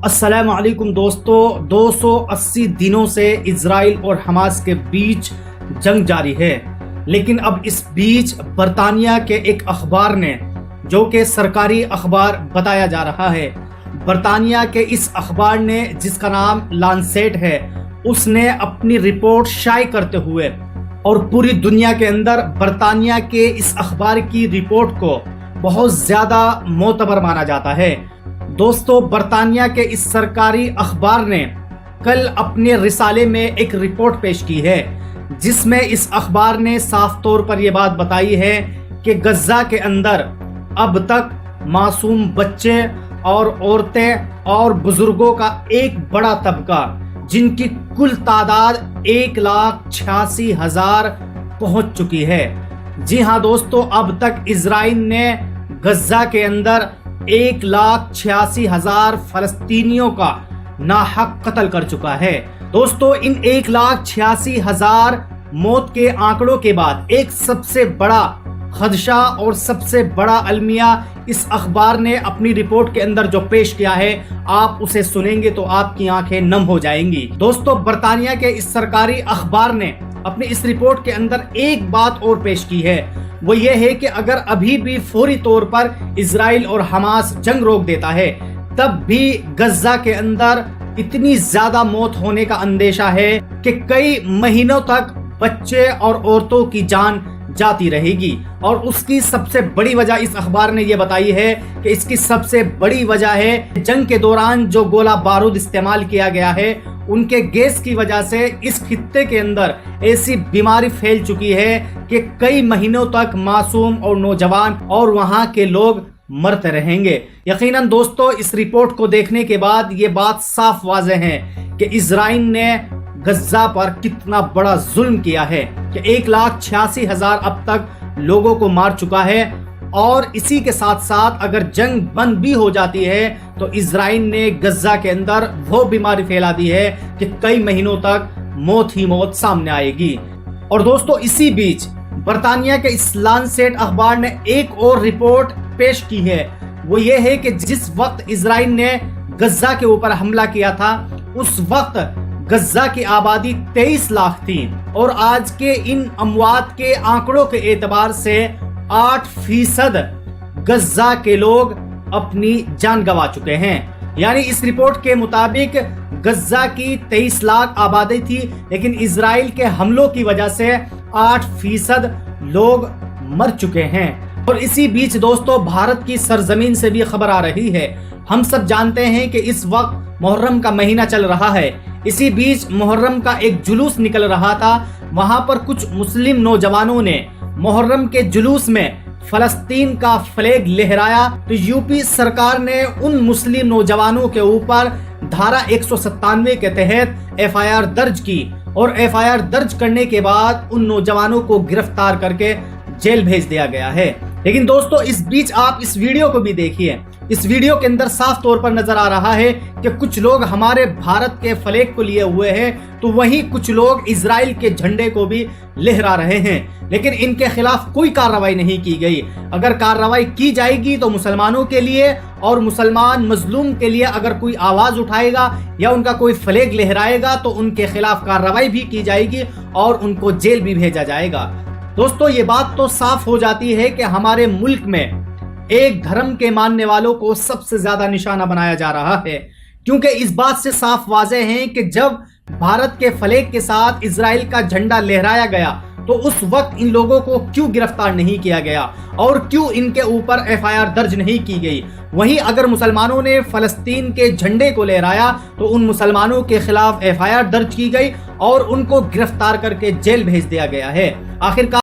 अस्सलाम वालेकुम दोस्तों, 280 दिनों से इजराइल और हमास के बीच जंग जारी है। लेकिन अब इस बीच बरतानिया के एक अखबार ने, जो कि सरकारी अखबार बताया जा रहा है, बरतानिया के इस अखबार ने जिसका नाम लांसेट है, उसने अपनी रिपोर्ट शाये करते हुए और पूरी दुनिया के अंदर बरतानिया के इस अखबार की रिपोर्ट को बहुत ज़्यादा मोतबर माना जाता है। दोस्तों, बरतानिया के इस सरकारी अखबार ने कल अपने रिसाले में एक रिपोर्ट पेश की है, जिसमें इस अखबार ने साफ तौर पर यह बात बताई है कि गज़ा के अंदर अब तक मासूम बच्चे और औरतें और बुजुर्गों का एक बड़ा तबका, जिनकी कुल तादाद 1,86,000 पहुंच चुकी है। जी हाँ दोस्तों, अब तक इजराइल ने गज़ा के अंदर 1,86,000 फलस्तीनियों का नाहक कत्ल कर चुका है। दोस्तों, इन 1,86,000 मौत के आंकड़ों के बाद एक सबसे बड़ा खदशा और सबसे बड़ा अलमिया इस अखबार ने अपनी रिपोर्ट के अंदर जो पेश किया है, आप उसे सुनेंगे तो आपकी आंखें नम हो जाएंगी। दोस्तों, बरतानिया के इस सरकारी अखबार ने अपनी इस रिपोर्ट के अंदर एक बात और पेश की है, वो ये है कि अगर अभी भी फौरी तौर पर इजराइल और हमास जंग रोक देता है, तब भी गज़ा के अंदर इतनी ज्यादा मौत होने का अंदेशा है कि कई महीनों तक बच्चे और औरतों की जान जाती रहेगी। और उसकी सबसे बड़ी वजह इस अखबार ने यह बताई है कि इसकी सबसे बड़ी वजह है जंग के दौरान जो गोला बारूद इस्तेमाल किया गया है, उनके गैस की वजह से इस खित्ते के अंदर ऐसी बीमारी फैल चुकी है कि कई महीनों तक मासूम और नौजवान और वहां के लोग मरते रहेंगे। यकीनन दोस्तों, इस रिपोर्ट को देखने के बाद ये बात साफ वाज़ेह है कि इजराइल ने गज़ा पर कितना बड़ा जुल्म किया है कि 1,86,000 अब तक लोगों को मार चुका है। और इसी के साथ साथ अगर जंग बंद भी हो जाती है तो इजराइल ने गज़ा के अंदर वो बीमारी फैला दी है कि कई महीनों तक मौत ही मौत सामने आएगी। और दोस्तों, इसी बीच बरतानिया के इस लांसेट अखबार ने एक और रिपोर्ट पेश की है, वो ये है कि जिस वक्त इजराइल ने गज़ा के ऊपर हमला किया था, उस वक्त गज़ा की आबादी 23 लाख थी और आज के इन अमवात के आंकड़ों के एतबार से 8% गज़ा के लोग अपनी जान गंवा चुके हैं। यानी इस रिपोर्ट के मुताबिक गज़ा की 23 लाख आबादी थी, लेकिन इजराइल के हमलों की वजह से 8% लोग मर चुके हैं। और इसी बीच दोस्तों, भारत की सरजमीन से भी खबर आ रही है। हम सब जानते हैं कि इस वक्त मुहर्रम का महीना चल रहा है। इसी बीच मुहर्रम का एक जुलूस निकल रहा था। वहां पर कुछ मुस्लिम नौजवानों ने मुहर्रम के जुलूस में फलस्तीन का फ्लैग लहराया, तो यूपी सरकार ने उन मुस्लिम नौजवानों के ऊपर धारा 197 के तहत FIR दर्ज की और FIR दर्ज करने के बाद उन नौजवानों को गिरफ्तार करके जेल भेज दिया गया है। लेकिन दोस्तों, इस बीच आप इस वीडियो को भी देखिए। इस वीडियो के अंदर साफ तौर पर नजर आ रहा है कि कुछ लोग हमारे भारत के फ्लैग को लिए हुए हैं, तो वहीं कुछ लोग इजराइल के झंडे को भी लहरा रहे हैं, लेकिन इनके खिलाफ कोई कार्रवाई नहीं की गई। अगर कार्रवाई की जाएगी तो मुसलमानों के लिए और मुसलमान मजलूम के लिए अगर कोई आवाज उठाएगा या उनका कोई फ्लैग लहराएगा तो उनके खिलाफ कार्रवाई भी की जाएगी और उनको जेल भी भेजा जाएगा। दोस्तों, ये बात तो साफ हो जाती है कि हमारे मुल्क में एक धर्म के मानने वालों को सबसे ज्यादा निशाना बनाया जा रहा है, क्योंकि इस बात से साफ वाज़ेह है कि जब भारत के फ्लैग के साथ इजराइल का झंडा लहराया गया तो उस वक्त इन लोगों को क्यों गिरफ्तार नहीं किया गया और क्यों इनके ऊपर FIR दर्ज नहीं की गई। वहीं अगर मुसलमानों ने फलस्तीन के झंडे को लहराया तो उन मुसलमानों के खिलाफ FIR दर्ज की गई और उनको गिरफ्तार करके जेल भेज दिया गया है। आखिरकार